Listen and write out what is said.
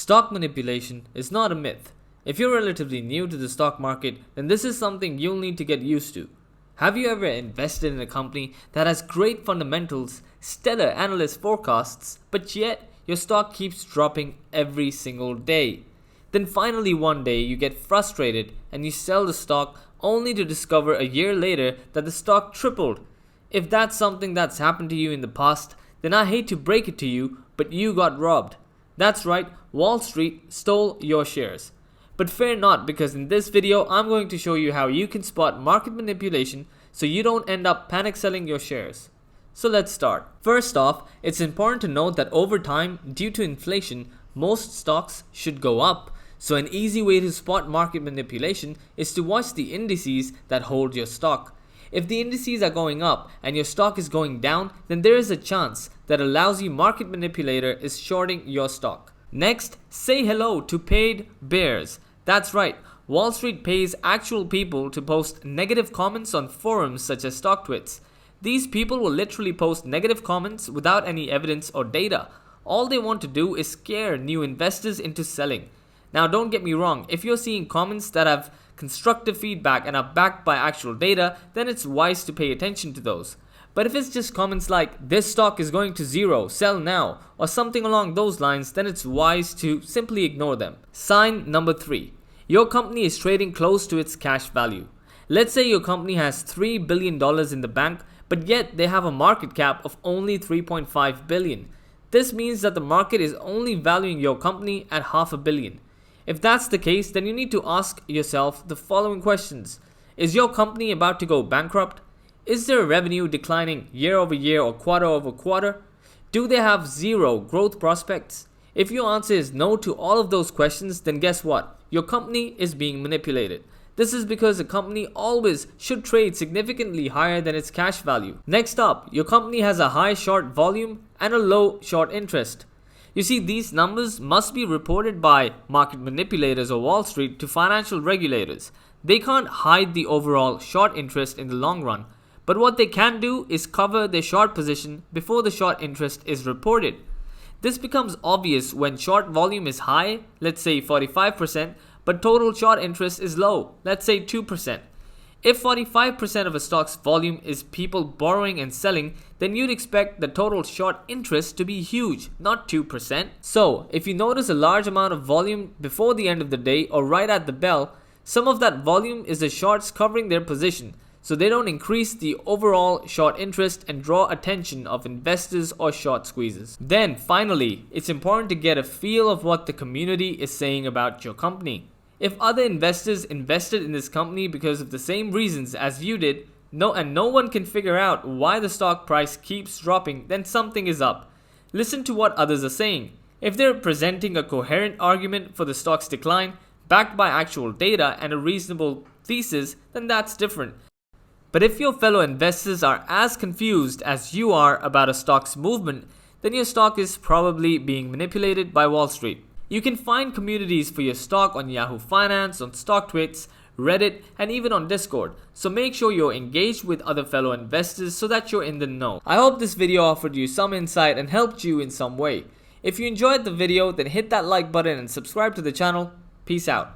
Stock manipulation is not a myth. If you're relatively new to the stock market, then this is something you'll need to get used to. Have you ever invested in a company that has great fundamentals, stellar analyst forecasts, but yet your stock keeps dropping every single day? Then finally one day you get frustrated and you sell the stock only to discover a year later that the stock tripled. If that's something that's happened to you in the past, then I hate to break it to you, but you got robbed. That's right, Wall Street stole your shares. But fear not, because in this video I'm going to show you how you can spot market manipulation so you don't end up panic selling your shares. So let's start. First off, it's important to note that over time, due to inflation, most stocks should go up. So an easy way to spot market manipulation is to watch the indices that hold your stock. If the indices are going up and your stock is going down, then there is a chance that a lousy market manipulator is shorting your stock. Next, say hello to paid bears. That's right, Wall Street pays actual people to post negative comments on forums such as StockTwits. These people will literally post negative comments without any evidence or data. All they want to do is scare new investors into selling. Now don't get me wrong, if you're seeing comments that have constructive feedback and are backed by actual data, then it's wise to pay attention to those. But if it's just comments like, this stock is going to zero, sell now, or something along those lines, then it's wise to simply ignore them. Sign number 3. Your company is trading close to its cash value. Let's say your company has $3 billion in the bank, but yet they have a market cap of only $3.5 billion. This means that the market is only valuing your company at $500 million. If that's the case, then you need to ask yourself the following questions. Is your company about to go bankrupt? Is their revenue declining year over year or quarter over quarter? Do they have zero growth prospects? If your answer is no to all of those questions, then guess what? Your company is being manipulated. This is because a company always should trade significantly higher than its cash value. Next up, your company has a high short volume and a low short interest. You see, these numbers must be reported by market manipulators or Wall Street to financial regulators. They can't hide the overall short interest in the long run, but what they can do is cover their short position before the short interest is reported. This becomes obvious when short volume is high, let's say 45%, but total short interest is low, let's say 2%. If 45% of a stock's volume is people borrowing and selling, then you'd expect the total short interest to be huge, not 2%. So, if you notice a large amount of volume before the end of the day or right at the bell, some of that volume is the shorts covering their position, so they don't increase the overall short interest and draw attention of investors or short squeezes. Then, finally, it's important to get a feel of what the community is saying about your company. If other investors invested in this company because of the same reasons as you did, and no one can figure out why the stock price keeps dropping, then something is up. Listen to what others are saying. If they're presenting a coherent argument for the stock's decline, backed by actual data and a reasonable thesis, then that's different. But if your fellow investors are as confused as you are about a stock's movement, then your stock is probably being manipulated by Wall Street. You can find communities for your stock on Yahoo Finance, on StockTwits, Reddit, and even on Discord. So make sure you're engaged with other fellow investors so that you're in the know. I hope this video offered you some insight and helped you in some way. If you enjoyed the video, then hit that like button and subscribe to the channel. Peace out.